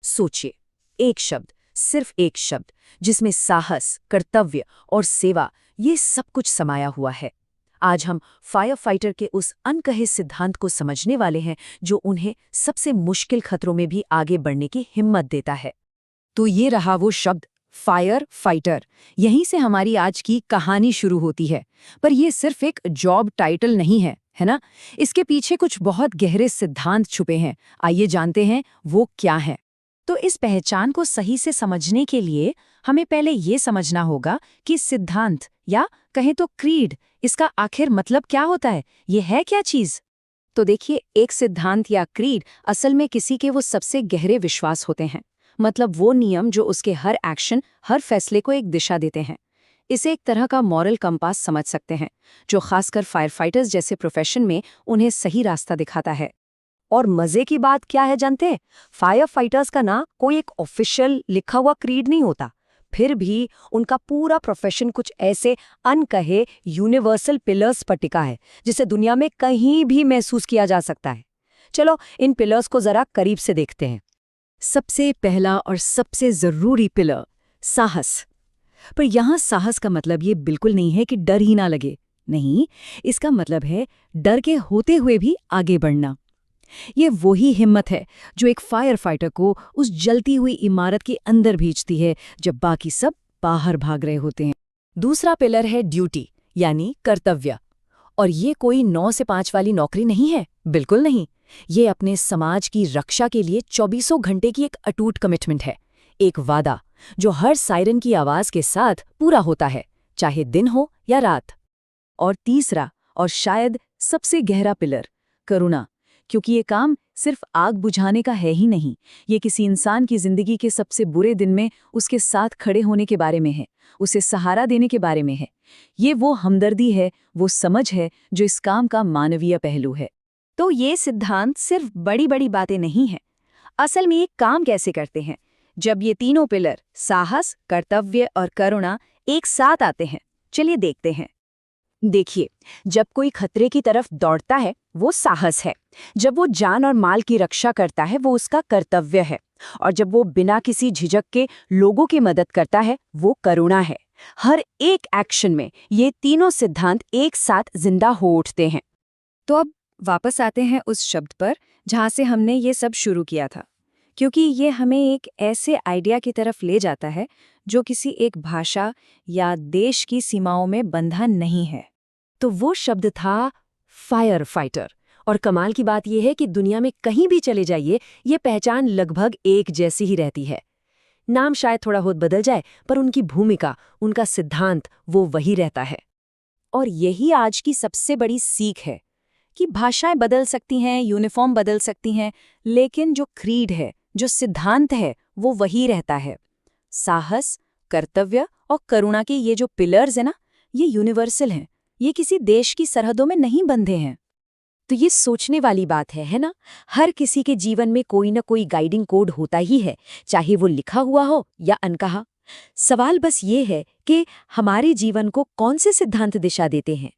सोचिए, एक शब्द, सिर्फ एक शब्द, जिसमें साहस, कर्तव्य और सेवा ये सब कुछ समाया हुआ है। आज हम फायर फाइटर के उस अनकहे सिद्धांत को समझने वाले हैं जो उन्हें सबसे मुश्किल खतरों में भी आगे बढ़ने की हिम्मत देता है। तो ये रहा वो शब्द फायर फाइटर। यहीं से हमारी आज की कहानी शुरू होती है। पर ये सिर्फ एक जॉब टाइटल नहीं है ना? इसके पीछे कुछ बहुत गहरे सिद्धांत छुपे हैं। आइए जानते हैं वो क्या है। तो इस पहचान को सही से समझने के लिए हमें पहले ये समझना होगा कि सिद्धांत या कहें तो क्रीड, इसका आखिर मतलब क्या होता है, ये है क्या चीज। तो देखिए, एक सिद्धांत या क्रीड असल में किसी के वो सबसे गहरे विश्वास होते हैं। मतलब वो नियम जो उसके हर एक्शन, हर फैसले को एक दिशा देते हैं। इसे एक तरह का मॉरल कंपास समझ सकते हैं, जो खासकर फायर फाइटर्स जैसे प्रोफेशन में उन्हें सही रास्ता दिखाता है। और मजे की बात क्या है जानते हैं? फायर फाइटर्स का ना कोई एक ऑफिशियल लिखा हुआ क्रीड नहीं होता। फिर भी उनका पूरा प्रोफेशन कुछ ऐसे अनकहे यूनिवर्सल पिलर्स पर टिका है, जिसे दुनिया में कहीं भी महसूस किया जा सकता है। चलो इन पिलर्स को जरा करीब से देखते हैं। सबसे पहला और सबसे जरूरी पिलर, साहस। पर यहाँ साहस का मतलब ये बिल्कुल नहीं है कि डर ही ना लगे। नहीं, इसका मतलब है डर के होते हुए भी आगे बढ़ना। ये वही हिम्मत है जो एक फायर फाइटर को उस जलती हुई इमारत के अंदर भेजती है जब बाकी सब बाहर भाग रहे होते हैं। दूसरा पिलर है ड्यूटी, यानी कर्तव्य। और ये कोई 9 से 5 वाली नौकरी नहीं है, बिल्कुल नहीं। ये अपने समाज की रक्षा के लिए 24 घंटे की एक अटूट कमिटमेंट है। एक वादा जो हर सायरन की आवाज के साथ पूरा होता है, चाहे दिन हो या रात। और तीसरा और शायद सबसे गहरा पिलर, करुणा। क्योंकि ये काम सिर्फ आग बुझाने का है ही नहीं, ये किसी इंसान की जिंदगी के सबसे बुरे दिन में उसके साथ खड़े होने के बारे में है, उसे सहारा देने के बारे में है। ये वो हमदर्दी है, वो समझ है जो इस काम का मानवीय पहलू है। तो ये सिद्धांत सिर्फ बड़ी बड़ी बातें नहीं हैं। असल में ये काम कैसे करते हैं? जब ये तीनों पिलर, साहस, कर्तव्य और करुणा, एक साथ आते हैं, चलिए देखते हैं। देखिए, जब कोई खतरे की तरफ दौड़ता है वो साहस है। जब वो जान और माल की रक्षा करता है वो उसका कर्तव्य है। और जब वो बिना किसी झिझक के लोगों की मदद करता है वो करुणा है। हर एक एक्शन में ये तीनों सिद्धांत एक साथ जिंदा हो उठते हैं। तो अब वापस आते हैं उस शब्द पर जहाँ से हमने ये सब शुरू किया था, क्योंकि ये हमें एक ऐसे आइडिया की तरफ ले जाता है जो किसी एक भाषा या देश की सीमाओं में बंधा नहीं है। तो वो शब्द था फायर फाइटर। और कमाल की बात यह है कि दुनिया में कहीं भी चले जाइए, ये पहचान लगभग एक जैसी ही रहती है। नाम शायद थोड़ा बहुत बदल जाए, पर उनकी भूमिका, उनका सिद्धांत वो वही रहता है। और यही आज की सबसे बड़ी सीख है कि भाषाएं बदल सकती हैं, यूनिफॉर्म बदल सकती हैं, लेकिन जो क्रीड है, जो सिद्धांत है, वो वही रहता है। साहस, कर्तव्य और करुणा के ये जो पिलर्स हैं ना, ये यूनिवर्सल हैं। ये किसी देश की सरहदों में नहीं बंधे हैं। तो ये सोचने वाली बात है ना? हर किसी के जीवन में कोई ना कोई गाइडिंग कोड होता ही है, चाहे वो लिखा हुआ हो या अनकहा। सवाल बस ये है कि हमारे जीवन को कौन से सिद्धांत दिशा देते हैं।